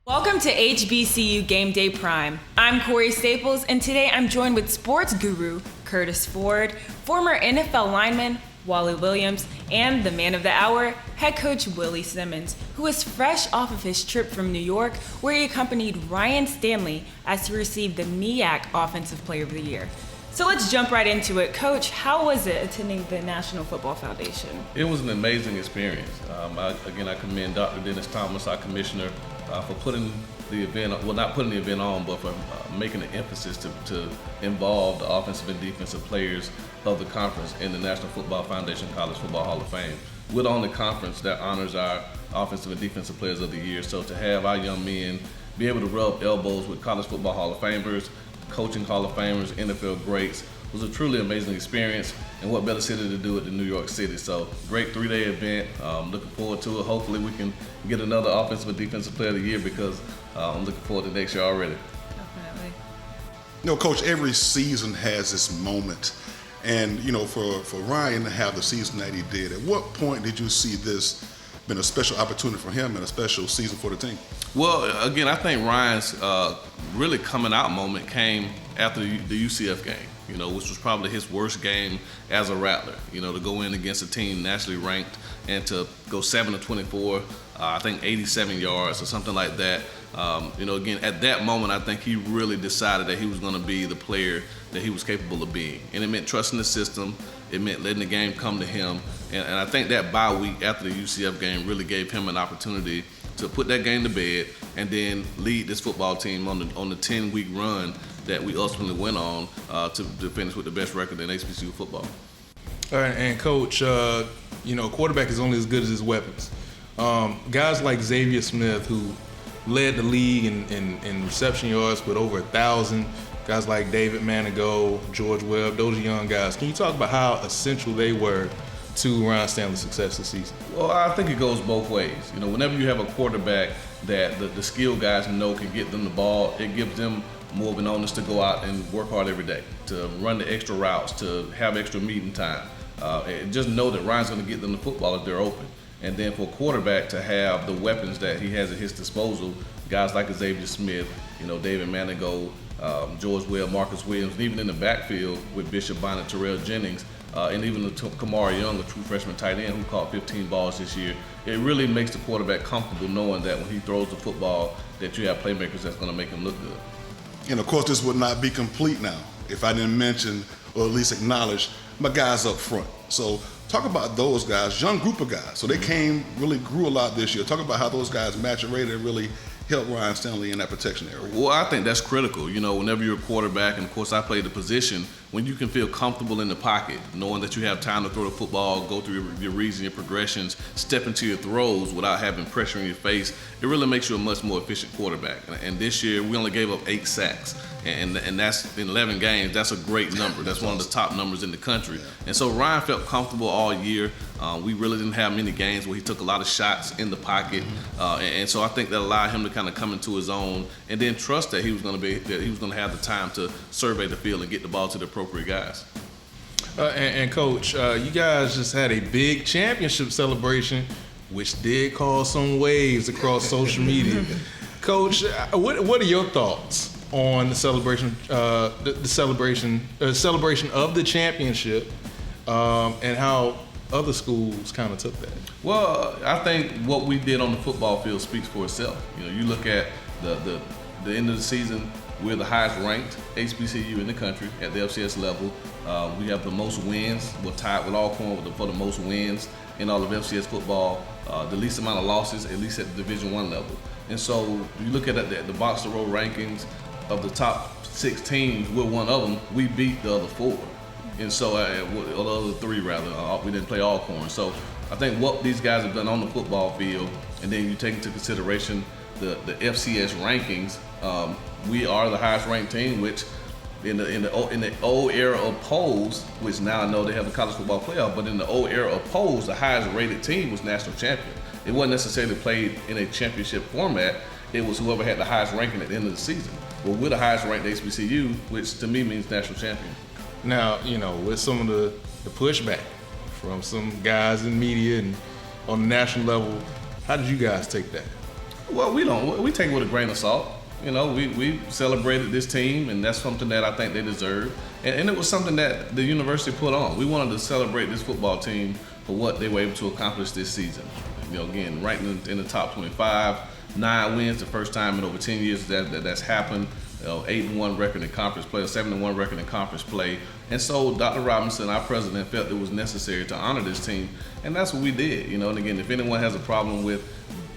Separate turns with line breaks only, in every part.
Welcome to HBCU Gameday Prime. I'm Corey Staples, and today I'm joined with sports guru Curtis Ford, former NFL lineman Wally Williams, and the man of the hour, head coach Willie Simmons, who is fresh off of his trip from New York, where he accompanied Ryan Stanley as he received the MEAC Offensive Player of the Year. So let's jump right into it. Coach, how was it attending the National Football Foundation?
It was an amazing experience. I commend Dr. Dennis Thomas, our commissioner, for putting the event, well, not putting the event on, but for making an emphasis to involve the offensive and defensive players of the conference in the National Football Foundation College Football Hall of Fame. We're the only conference that honors our offensive and defensive players of the year. So to have our young men be able to rub elbows with College Football Hall of Famers, coaching Hall of Famers, NFL greats, was a truly amazing experience, and what better city to do it than New York City. So great 3-day event. Looking forward to it. Hopefully we can get another offensive and defensive player of the year, because I'm looking forward to next year already.
Definitely.
You know, Coach, every season has this moment. And, you know, for Ryan to have the season that he did, at what point did you see this been a special opportunity for him and a special season for the team?
Well, again, I think Ryan's really coming out moment came after the UCF game, you know, which was probably his worst game as a Rattler. You know, to go in against a team nationally ranked and to go 7-24, I think 87 yards or something like that. You know, again, at that moment, I think he really decided that he was going to be the player that he was capable of being. And it meant trusting the system. It meant letting the game come to him. And I think that bye week after the UCF game really gave him an opportunity to put that game to bed and then lead this football team on the 10-week run that we ultimately went on to finish with the best record in HBCU football.
All right, and Coach, you know, quarterback is only as good as his weapons. Guys like Xavier Smith, who led the league in reception yards with over 1,000. Guys like David Manigault, George Webb, those are young guys. Can you talk about how essential they were to Ryan Stanley's success this season?
Well, I think it goes both ways. You know, whenever you have a quarterback that the skilled guys know can get them the ball, it gives them more of an onus to go out and work hard every day, to run the extra routes, to have extra meeting time. And just know that Ryan's going to get them the football if they're open. And then for a quarterback to have the weapons that he has at his disposal, guys like Xavier Smith, you know, David Manigault, George Webb, Marcus Williams, and even in the backfield with Bishop Bonnet, Terrell Jennings, and even the Kamari Young, a true freshman tight end who caught 15 balls this year. It really makes the quarterback comfortable knowing that when he throws the football that you have playmakers that's going to make him look good.
And of course, this would not be complete now if I didn't mention or at least acknowledge my guys up front. So talk about those guys, young group of guys. So they really grew a lot this year. Talk about how those guys maturated and really helped Ryan Stanley in that protection area.
Well, I think that's critical. You know, whenever you're a quarterback, and of course I played the position, when you can feel comfortable in the pocket, knowing that you have time to throw the football, go through your reads and your progressions, step into your throws without having pressure in your face, it really makes you a much more efficient quarterback. And this year, we only gave up 8 sacks. And that's in 11 games. That's a great number. That's one of the top numbers in the country. And so Ryan felt comfortable all year. We really didn't have many games where he took a lot of shots in the pocket, and so I think that allowed him to kind of come into his own, and then trust that he was going to have the time to survey the field and get the ball to the appropriate guys.
And Coach, you guys just had a big championship celebration, which did cause some waves across social media. Coach, what are your thoughts on the celebration, celebration of the championship, and how other schools kind of took that?
Well, I think what we did on the football field speaks for itself. You know, you look at the end of the season, we're the highest ranked HBCU in the country at the FCS level. We have the most wins. We're tied with Alcorn for the most wins in all of FCS football. The least amount of losses, at least at the Division I level. And so you look at the box to row rankings of the top 6 teams, we're one of them. We beat the other 4. And so, or the other 3 rather, we didn't play Alcorn. So I think what these guys have done on the football field, and then you take into consideration the FCS rankings, we are the highest ranked team, which in the old era of polls, which now I know they have the college football playoff, but in the old era of polls, the highest rated team was national champion. It wasn't necessarily played in a championship format. It was whoever had the highest ranking at the end of the season. Well, we're the highest ranked HBCU, which to me means national champion.
Now, you know, with some of the pushback from some guys in media and on the national level, how did you guys take that?
Well, we don't. We take it with a grain of salt. You know, we celebrated this team, and that's something that I think they deserve. And it was something that the university put on. We wanted to celebrate this football team for what they were able to accomplish this season. You know, again, right in the top 25, 9 wins, the first time in over 10 years that's happened. 8-1 record in conference play, a 7-1 record in conference play. And so Dr. Robinson, our president, felt it was necessary to honor this team, and that's what we did. You know, and again, if anyone has a problem with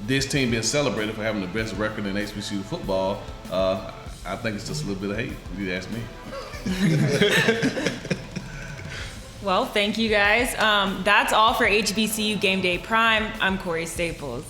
this team being celebrated for having the best record in HBCU football, I think it's just a little bit of hate, if you ask me.
Well, thank you guys. That's all for HBCU Game Day Prime. I'm Corey Staples.